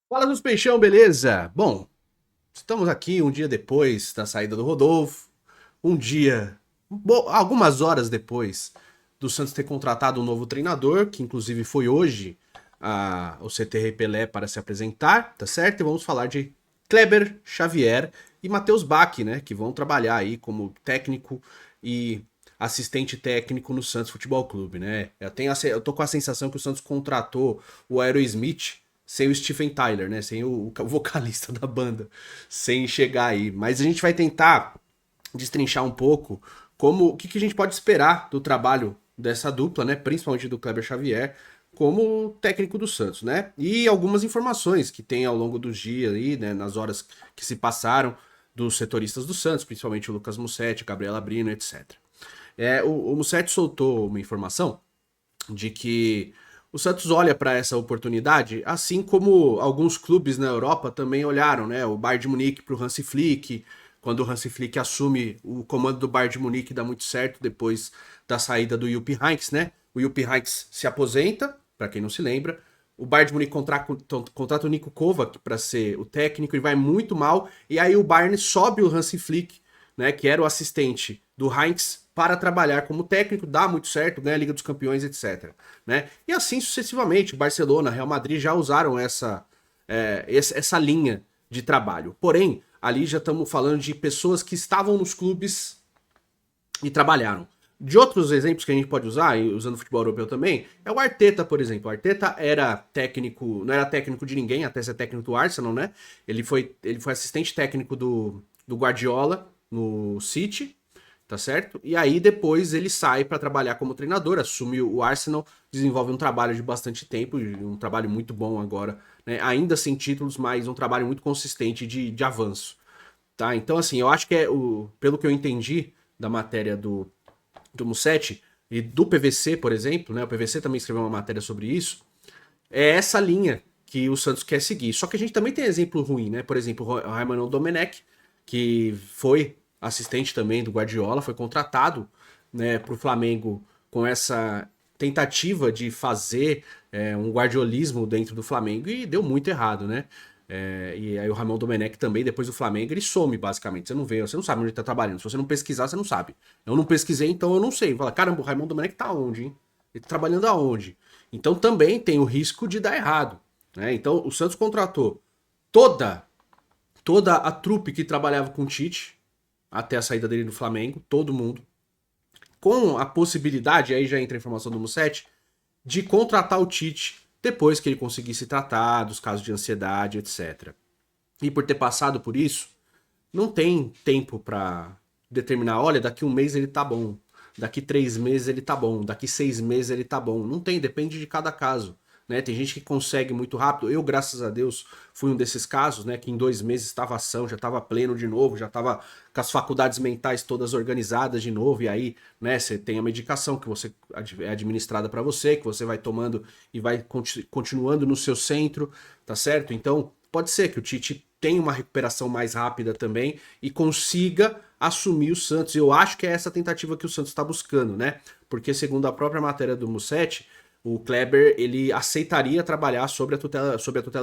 Fala dos peixão, beleza? Bom, estamos aqui um dia depois da saída do Rodolfo, um dia, algumas horas depois do Santos ter contratado um novo treinador, que inclusive foi hoje o CTR Pelé para se apresentar, tá certo? E vamos falar de Kleber Xavier e Matheus Baque, né? Que vão trabalhar aí como técnico e assistente técnico no Santos Futebol Clube, né? Eu tô com a sensação que o Santos contratou o Aerosmith sem o Stephen Tyler, né? Sem o vocalista da banda, sem chegar aí. Mas a gente vai tentar destrinchar um pouco o que a gente pode esperar do trabalho dessa dupla, né? Principalmente do Kleber Xavier, como técnico do Santos, né? E algumas informações que tem ao longo do dia aí, né? Nas horas que se passaram dos setoristas do Santos, principalmente o Lucas Mussetti, Gabriela Brino, etc. O Mussetti soltou uma informação de que o Santos olha para essa oportunidade, assim como alguns clubes na Europa também olharam, né? O Bayern de Munique para o Hansi Flick, quando o Hansi Flick assume o comando do Bayern de Munique, dá muito certo depois da saída do Jupp Heynckes, né? O Jupp Heynckes se aposenta, para quem não se lembra. O Bayern de Munique contrata o Niko Kovac para ser o técnico e vai muito mal. E aí o Bayern sobe o Hansi Flick, né, que era o assistente do Heinz, para trabalhar como técnico, dá muito certo, ganha a Liga dos Campeões, etc. Né? E assim sucessivamente, Barcelona, Real Madrid já usaram essa linha de trabalho. Porém, ali já estamos falando de pessoas que estavam nos clubes e trabalharam. De outros exemplos que a gente pode usar, e usando o futebol europeu também, é o Arteta, por exemplo. O Arteta era técnico, não era técnico de ninguém, até ser técnico do Arsenal, né? Ele foi assistente técnico do Guardiola no City, tá certo? E aí depois ele sai para trabalhar como treinador, assume o Arsenal, desenvolve um trabalho de bastante tempo, um trabalho muito bom agora, né? Ainda sem títulos, mas um trabalho muito consistente de avanço, tá? Então, assim, eu acho que pelo que eu entendi da matéria do Mussetti e do PVC, por exemplo, né? O PVC também escreveu uma matéria sobre isso. É essa linha que o Santos quer seguir. Só que a gente também tem exemplo ruim, né? Por exemplo, o Raimundão Domenech, que foi assistente também do Guardiola, foi contratado, né, para o Flamengo com essa tentativa de fazer um guardiolismo dentro do Flamengo e deu muito errado, né? E aí o Ramon Domenech também, depois do Flamengo, ele some, basicamente. Você não vê, você não sabe onde ele tá trabalhando. Se você não pesquisar, você não sabe. Eu não pesquisei, então eu não sei. Fala, caramba, o Ramon Domenech tá onde, hein? Ele tá trabalhando aonde? Então também tem o risco de dar errado, né? Então o Santos contratou toda toda a trupe que trabalhava com o Tite até a saída dele do Flamengo, todo mundo, com a possibilidade, aí já entra a informação do Mussetti, de contratar o Tite depois que ele conseguisse tratar dos casos de ansiedade, etc. E por ter passado por isso, não tem tempo para determinar, olha, daqui um mês ele tá bom, daqui 3 meses ele tá bom, daqui 6 meses ele tá bom. Não tem, depende de cada caso. Né? Tem gente que consegue muito rápido. Eu, graças a Deus, fui um desses casos, né? Que em 2 meses estava ação, já estava pleno de novo, já estava com as faculdades mentais todas organizadas de novo. E aí, né? Você tem a medicação que você é administrada para você, que você vai tomando e vai continuando no seu centro, tá certo? Então, pode ser que o Tite tenha uma recuperação mais rápida também e consiga assumir o Santos. Eu acho que é essa tentativa que o Santos está buscando, né? Porque segundo a própria matéria do Mussetti, o Kleber ele aceitaria trabalhar sobre a tutela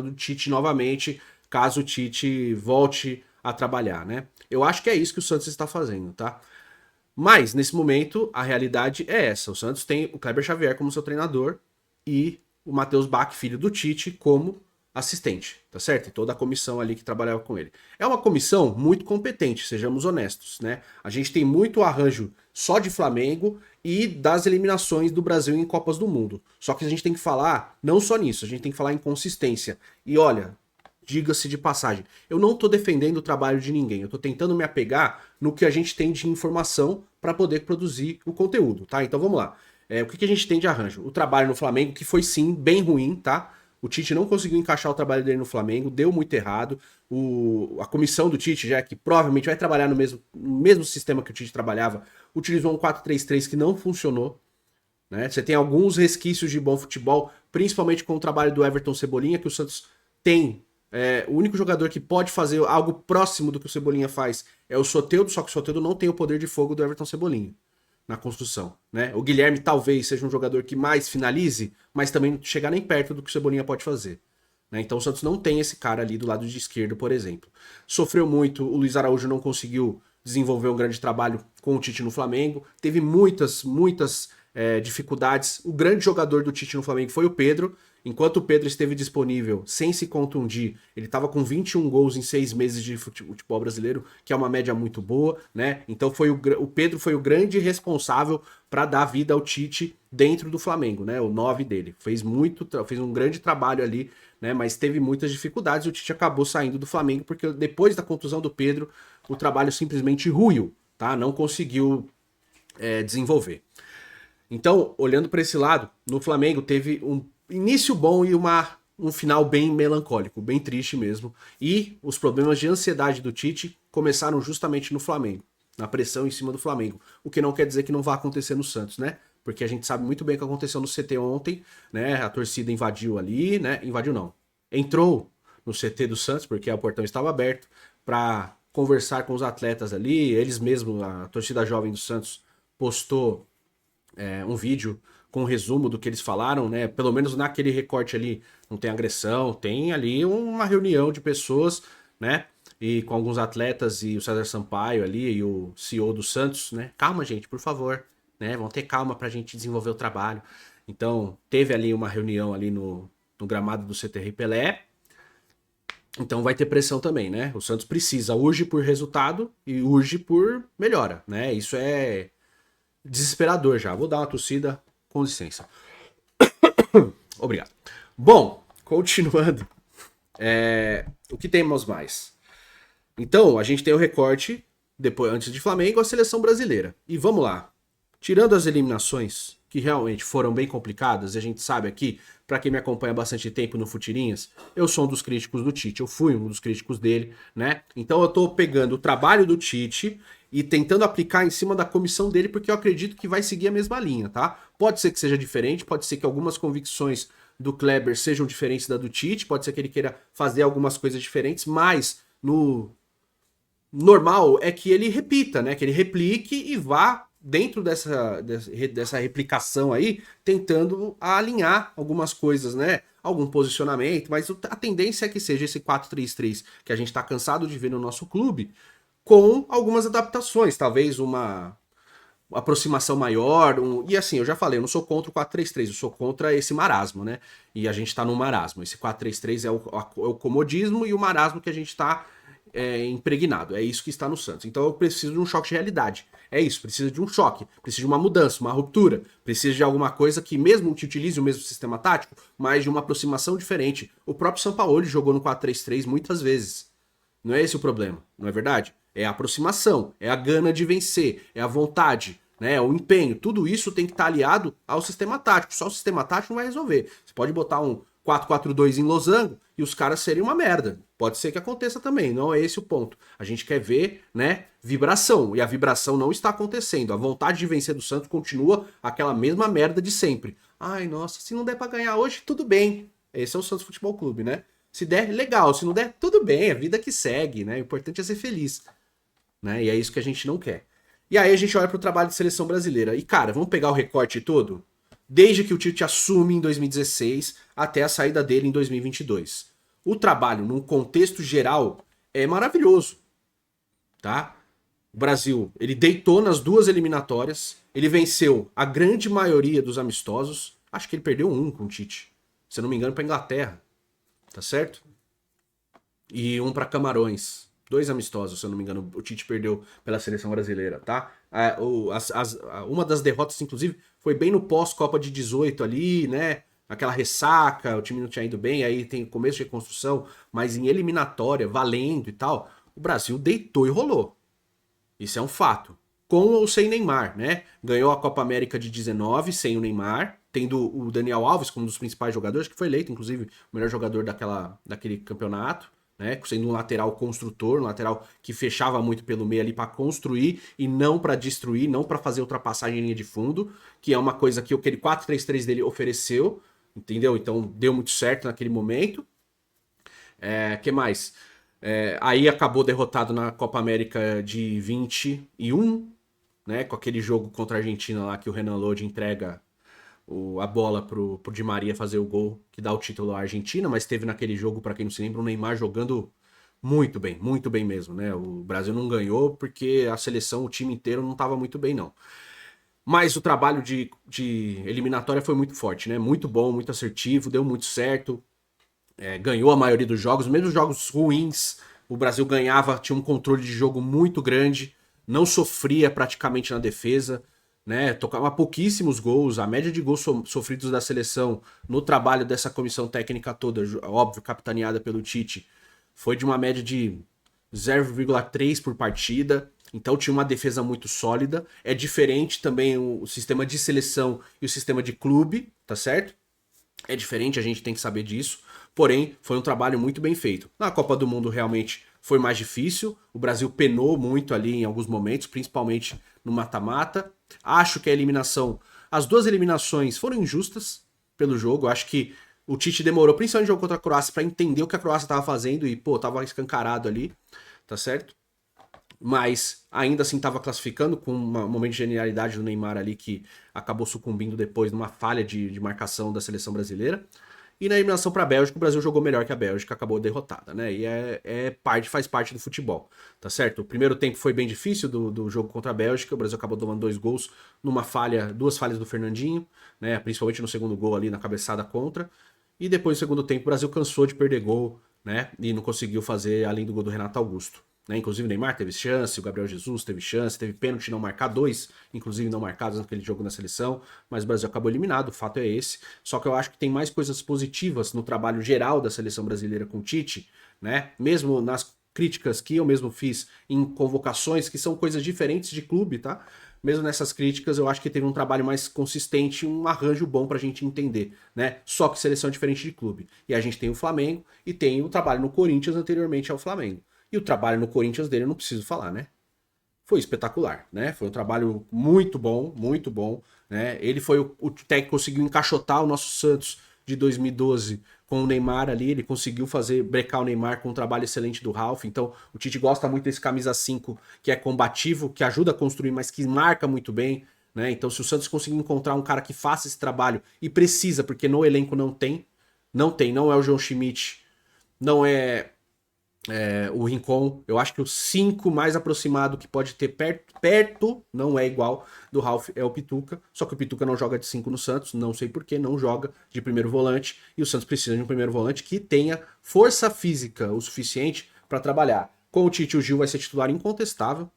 do Tite novamente, caso o Tite volte a trabalhar, né? Eu acho que é isso que o Santos está fazendo, tá? Mas, nesse momento, a realidade é essa. O Santos tem o Kleber Xavier como seu treinador e o Matheus Bach, filho do Tite, como assistente, tá certo? E toda a comissão ali que trabalhava com ele. É uma comissão muito competente, sejamos honestos, né? A gente tem muito arranjo só de Flamengo e das eliminações do Brasil em Copas do Mundo. Só que a gente tem que falar não só nisso, a gente tem que falar em consistência. E olha, diga-se de passagem, eu não estou defendendo o trabalho de ninguém, eu estou tentando me apegar no que a gente tem de informação para poder produzir o conteúdo, tá? Então vamos lá. O que a gente tem de arranjo? O trabalho no Flamengo, que foi sim bem ruim, tá? O Tite não conseguiu encaixar o trabalho dele no Flamengo, deu muito errado. A comissão do Tite, já que provavelmente vai trabalhar no mesmo sistema que o Tite trabalhava, utilizou um 4-3-3 que não funcionou. Né? Você tem alguns resquícios de bom futebol, principalmente com o trabalho do Everton Cebolinha, que o Santos tem. O único jogador que pode fazer algo próximo do que o Cebolinha faz é o Soteldo, só que o Soteldo não tem o poder de fogo do Everton Cebolinha na construção. Né? O Guilherme talvez seja um jogador que mais finalize, mas também não chegar nem perto do que o Cebolinha pode fazer. né? Então o Santos não tem esse cara ali do lado de esquerdo, por exemplo. Sofreu muito, o Luiz Araújo não conseguiu desenvolver um grande trabalho com o Tite no Flamengo, teve muitas dificuldades. O grande jogador do Tite no Flamengo foi o Pedro. Enquanto o Pedro esteve disponível sem se contundir, ele estava com 21 gols em 6 meses de futebol brasileiro, que é uma média muito boa, né? Então o Pedro foi o grande responsável para dar vida ao Tite dentro do Flamengo, né? O 9 dele. Fez um grande trabalho ali, né? Mas teve muitas dificuldades e o Tite acabou saindo do Flamengo porque depois da contusão do Pedro, o trabalho simplesmente ruiu, tá? Não conseguiu desenvolver. Então, olhando para esse lado, no Flamengo teve um início bom e um final bem melancólico, bem triste mesmo. E os problemas de ansiedade do Tite começaram justamente no Flamengo, na pressão em cima do Flamengo. O que não quer dizer que não vai acontecer no Santos, né? Porque a gente sabe muito bem o que aconteceu no CT ontem, né? A torcida invadiu ali, né? Invadiu não. Entrou no CT do Santos, porque o portão estava aberto, para conversar com os atletas ali. Eles mesmos, a torcida jovem do Santos, postou um vídeo com um resumo do que eles falaram, né? Pelo menos naquele recorte ali não tem agressão, tem ali uma reunião de pessoas, né? E com alguns atletas e o César Sampaio ali e o CEO do Santos, né? Calma, gente, por favor, né? Vamos ter calma pra gente desenvolver o trabalho. Então, teve ali uma reunião ali no gramado do CTR Pelé. Então vai ter pressão também, né? O Santos precisa, urge por resultado e urge por melhora, né? Isso é desesperador já. Vou dar uma tossida, com licença. Obrigado. Bom, continuando. O que temos mais? Então, a gente tem o recorte, depois, antes de Flamengo, a seleção brasileira. E vamos lá. Tirando as eliminações, que realmente foram bem complicadas, e a gente sabe aqui, para quem me acompanha há bastante tempo no Futirinhas, eu sou um dos críticos do Tite, eu fui um dos críticos dele, né? Então eu tô pegando o trabalho do Tite e tentando aplicar em cima da comissão dele, porque eu acredito que vai seguir a mesma linha, tá? Pode ser que seja diferente, pode ser que algumas convicções do Kleber sejam diferentes da do Tite, pode ser que ele queira fazer algumas coisas diferentes, mas no normal é que ele repita, né? Que ele replique e vá dentro dessa replicação aí, tentando alinhar algumas coisas, né? Algum posicionamento, mas a tendência é que seja esse 4-3-3 que a gente tá cansado de ver no nosso clube, com algumas adaptações, talvez uma aproximação maior, e assim, eu já falei, eu não sou contra o 4-3-3, eu sou contra esse marasmo, né? E a gente tá num marasmo, esse 4-3-3 é o comodismo e o marasmo que a gente tá impregnado, é isso que está no Santos. Então eu preciso de um choque de realidade, é isso, precisa de um choque, precisa de uma mudança, uma ruptura, precisa de alguma coisa que mesmo que utilize o mesmo sistema tático, mas de uma aproximação diferente. O próprio Sampaoli jogou no 4-3-3 muitas vezes, não é esse o problema, não é verdade? É a aproximação, é a gana de vencer, é a vontade, né? É o empenho. Tudo isso tem que estar aliado ao sistema tático. Só o sistema tático não vai resolver. Você pode botar um 4-4-2 em losango e os caras serem uma merda. Pode ser que aconteça também, não é esse o ponto. A gente quer ver, né, vibração. E a vibração não está acontecendo. A vontade de vencer do Santos continua aquela mesma merda de sempre. Ai, nossa, se não der pra ganhar hoje, tudo bem. Esse é o Santos Futebol Clube, né? Se der, legal. Se não der, tudo bem. É a vida que segue, né? O importante é ser feliz, né? E é isso que a gente não quer. E aí a gente olha pro trabalho de seleção brasileira. E, cara, vamos pegar o recorte todo? Desde que o Tite assume em 2016 até a saída dele em 2022. O trabalho, num contexto geral, é maravilhoso, tá? O Brasil, ele deitou nas duas eliminatórias, ele venceu a grande maioria dos amistosos, acho que ele perdeu um com o Tite, se eu não me engano, pra Inglaterra, tá certo? E um pra Camarões. 2 amistosos, se eu não me engano, o Tite perdeu pela seleção brasileira, tá? Uma das derrotas, inclusive, foi bem no pós-Copa de 18 ali, né? Aquela ressaca, o time não tinha ido bem, aí tem começo de reconstrução, mas em eliminatória, valendo e tal, o Brasil deitou e rolou. Isso é um fato. Com ou sem Neymar, né? Ganhou a Copa América de 19 sem o Neymar, tendo o Daniel Alves como um dos principais jogadores, que foi eleito, inclusive, o melhor jogador daquele campeonato, né? Sendo um lateral construtor, um lateral que fechava muito pelo meio ali para construir e não para destruir, não para fazer ultrapassagem em linha de fundo, que é uma coisa que aquele 4-3-3 dele ofereceu, entendeu? Então deu muito certo naquele momento. Que mais? Aí acabou derrotado na Copa América de 21, né? Com aquele jogo contra a Argentina lá que o Renan Lodi entrega a bola pro Di Maria fazer o gol que dá o título à Argentina, mas teve naquele jogo, para quem não se lembra, o Neymar jogando muito bem mesmo, né? O Brasil não ganhou porque a seleção, o time inteiro não estava muito bem, não. Mas o trabalho de eliminatória foi muito forte, né? Muito bom, muito assertivo, deu muito certo. Ganhou a maioria dos jogos, mesmo os jogos ruins, o Brasil ganhava, tinha um controle de jogo muito grande, não sofria praticamente na defesa, né? Tocava pouquíssimos gols, a média de gols sofridos da seleção no trabalho dessa comissão técnica toda, óbvio, capitaneada pelo Tite, foi de uma média de 0,3 por partida. Então tinha uma defesa muito sólida. É diferente também o sistema de seleção e o sistema de clube, tá certo? É diferente, a gente tem que saber disso. Porém, foi um trabalho muito bem feito. Na Copa do Mundo realmente foi mais difícil. O Brasil penou muito ali em alguns momentos, principalmente no mata-mata. Acho que a eliminação, as duas eliminações foram injustas pelo jogo. Acho que o Tite demorou, principalmente no jogo contra a Croácia, para entender o que a Croácia estava fazendo e, pô, tava escancarado ali, tá certo? Mas ainda assim estava classificando com um momento de genialidade do Neymar ali que acabou sucumbindo depois numa falha de marcação da seleção brasileira. E na eliminação para a Bélgica, o Brasil jogou melhor que a Bélgica, acabou derrotada, né? E faz parte do futebol, tá certo? O primeiro tempo foi bem difícil do jogo contra a Bélgica, o Brasil acabou tomando 2 gols numa falha, 2 falhas do Fernandinho, né? Principalmente no segundo gol ali na cabeçada contra. E depois, no segundo tempo, o Brasil cansou de perder gol, né? E não conseguiu fazer além do gol do Renato Augusto. Né? Inclusive o Neymar teve chance, o Gabriel Jesus teve chance, teve pênalti não marcar, 2, inclusive não marcados naquele jogo na seleção, mas o Brasil acabou eliminado, o fato é esse. Só que eu acho que tem mais coisas positivas no trabalho geral da seleção brasileira com o Tite, né? Mesmo nas críticas que eu mesmo fiz em convocações, que são coisas diferentes de clube, tá? Mesmo nessas críticas, eu acho que teve um trabalho mais consistente, um arranjo bom pra gente entender, né? Só que seleção é diferente de clube. E a gente tem o Flamengo e tem o trabalho no Corinthians anteriormente ao Flamengo. E o trabalho no Corinthians dele eu não preciso falar, né? Foi espetacular, né? Foi um trabalho muito bom, né? Ele foi o técnico que conseguiu encaixotar o nosso Santos de 2012 com o Neymar ali, ele conseguiu fazer brecar o Neymar com um trabalho excelente do Ralf. Então, o Tite gosta muito desse camisa 5 que é combativo, que ajuda a construir, mas que marca muito bem, né? Então, se o Santos conseguir encontrar um cara que faça esse trabalho e precisa, porque no elenco não é o João Schmidt, não é o Rincon, eu acho que o 5 mais aproximado que pode ter perto, não é igual do Ralf, é o Pituca. Só que o Pituca não joga de 5 no Santos, não sei porquê, não joga de primeiro volante. E o Santos precisa de um primeiro volante que tenha força física o suficiente para trabalhar. Com o Tite, o Gil vai ser titular incontestável,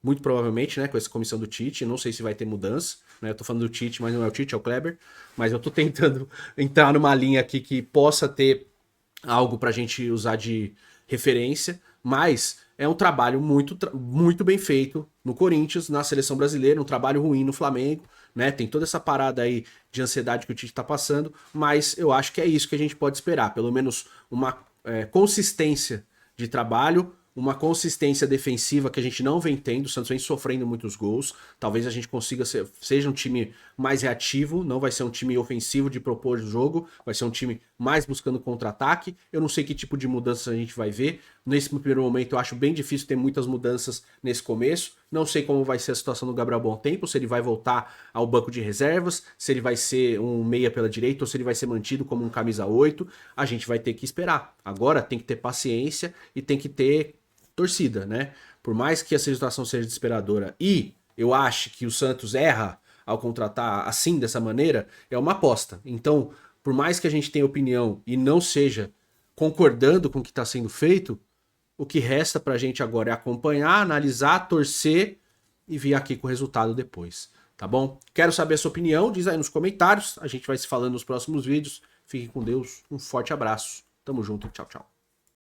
muito provavelmente, né, com essa comissão do Tite. Não sei se vai ter mudança, né? Eu tô falando do Tite, mas não é o Tite, é o Kleber. Mas eu tô tentando entrar numa linha aqui que possa ter algo pra gente usar de referência, mas é um trabalho muito bem feito no Corinthians, na seleção brasileira, um trabalho ruim no Flamengo, né? Tem toda essa parada aí de ansiedade que o Tite tá passando, mas eu acho que é isso que a gente pode esperar, pelo menos uma consistência de trabalho, uma consistência defensiva que a gente não vem tendo, o Santos vem sofrendo muitos gols, talvez a gente consiga seja um time mais reativo, não vai ser um time ofensivo de propor o jogo, vai ser um time mais buscando contra-ataque. Eu não sei que tipo de mudança a gente vai ver, nesse primeiro momento eu acho bem difícil ter muitas mudanças nesse começo, não sei como vai ser a situação do Gabriel Bontempo, se ele vai voltar ao banco de reservas, se ele vai ser um meia pela direita ou se ele vai ser mantido como um camisa 8, a gente vai ter que esperar. Agora tem que ter paciência e tem que ter torcida, né? Por mais que essa situação seja desesperadora e eu acho que o Santos erra ao contratar assim, dessa maneira, é uma aposta. Então, por mais que a gente tenha opinião e não seja concordando com o que está sendo feito, o que resta pra gente agora é acompanhar, analisar, torcer e vir aqui com o resultado depois, tá bom? Quero saber a sua opinião, diz aí nos comentários, a gente vai se falando nos próximos vídeos. Fique com Deus, um forte abraço, tamo junto, tchau, tchau.